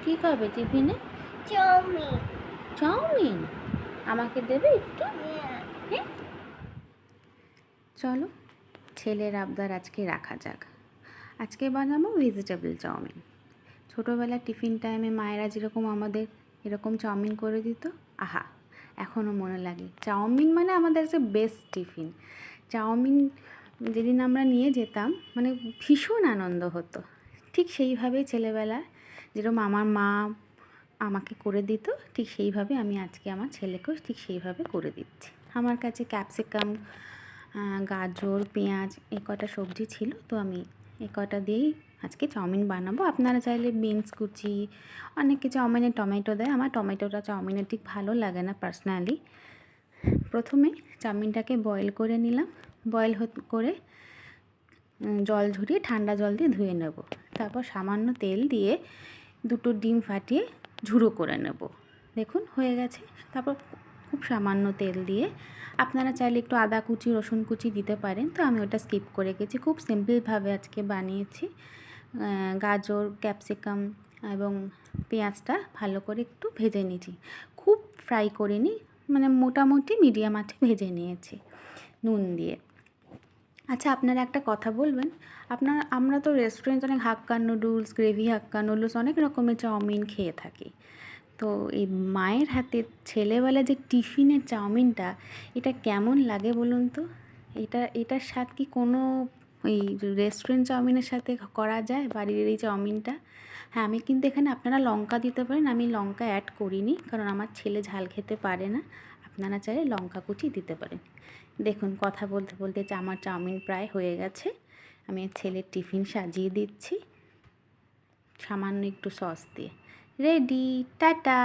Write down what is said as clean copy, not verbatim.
কি খাবে টিফিনে? চাউমিন। চাউমিন? আমাকে দেবে একটু? হ্যাঁ, চলো ছেলের আবদার আজকে রাখা যাক। আজকে বানাবো ভেজিটেবল চাউমিন। ছোটোবেলার টিফিন টাইমে মায়েরা যেরকম আমাদের এরকম চাউমিন করে দিত, আহা এখনও মনে লাগে। চাউমিন মানে আমাদের যে বেস্ট টিফিন। চাউমিন যেদিন আমরা নিয়ে যেতাম মানে ভীষণ আনন্দ হতো। ঠিক সেইভাবেই ছেলেবেলায় যেরকম আমার মা আমাকে করে দিত, ঠিক সেইভাবে আমি আজকে আমার ছেলেকেও ঠিক সেইভাবে করে দিচ্ছি। আমার কাছে ক্যাপসিকাম, গাজর, পেঁয়াজ এই কটা সবজি ছিল, তো আমি এই কটা দিয়েই আজকে চাউমিন বানাবো। আপনারা চাইলে বিনস কুচি, অনেকে চাউমিনে টমেটো দেয়। আমার টমেটোটা চাউমিনে ঠিক ভালো লাগে না পার্সোনালি। প্রথমে চাউমিনটাকে বয়েল করে নিলাম। বয়েল করে জল ঝরিয়ে ঠান্ডা জল দিয়ে ধুয়ে নেব। তারপর সামান্য তেল দিয়ে দুটো ডিম ফাটিয়ে ঝুড়ো করে নেব। দেখুন হয়ে গেছে। তারপর খুব সামান্য তেল দিয়ে আপনারা চাইলে একটু আদা কুচি, রসুন কুচি দিতে পারেন, তো আমি ওটা স্কিপ করে গেছি। খুব সিম্পলভাবে আজকে বানিয়েছি। গাজর, ক্যাপসিকাম এবং পেঁয়াজটা ভালো করে একটু ভেজে নিয়েছি। খুব ফ্রাই করিনি, মানে মোটামুটি মিডিয়াম আঁচে ভেজে নিয়েছি নুন দিয়ে। আচ্ছা, আপনারা একটা কথা বলবেন, আমরা তো রেস্টুরেন্টে অনেক হাক্কা নুডলস, গ্রেভি হাক্কা নুডলস, অনেক রকমের চাউমিন খেয়ে থাকি। তো এই মায়ের হাতের ছেলেবেলায় যে টিফিনের চাউমিনটা, এটা কেমন লাগে বলুন তো? এটার স্বাদ কি কোনো ওই রেস্টুরেন্ট চাউমিনের সাথে করা যায়, বাড়ির এই চাউমিনটা? হ্যাঁ, আমি কিন্তু এখানে আপনারা লঙ্কা দিতে পারেন, আমি লঙ্কা অ্যাড করিনি, কারণ আমার ছেলে ঝাল খেতে পারে না। আপনারা চাইলে লঙ্কা কুচি দিতে পারেন। দেখুন কথা বলতে বলতে আমার চাউমিন প্রায় হয়ে গেছে। আমি ছেলের টিফিন সাজিয়ে দিচ্ছি সামান্য একটু সস দিয়ে। Ready, tata.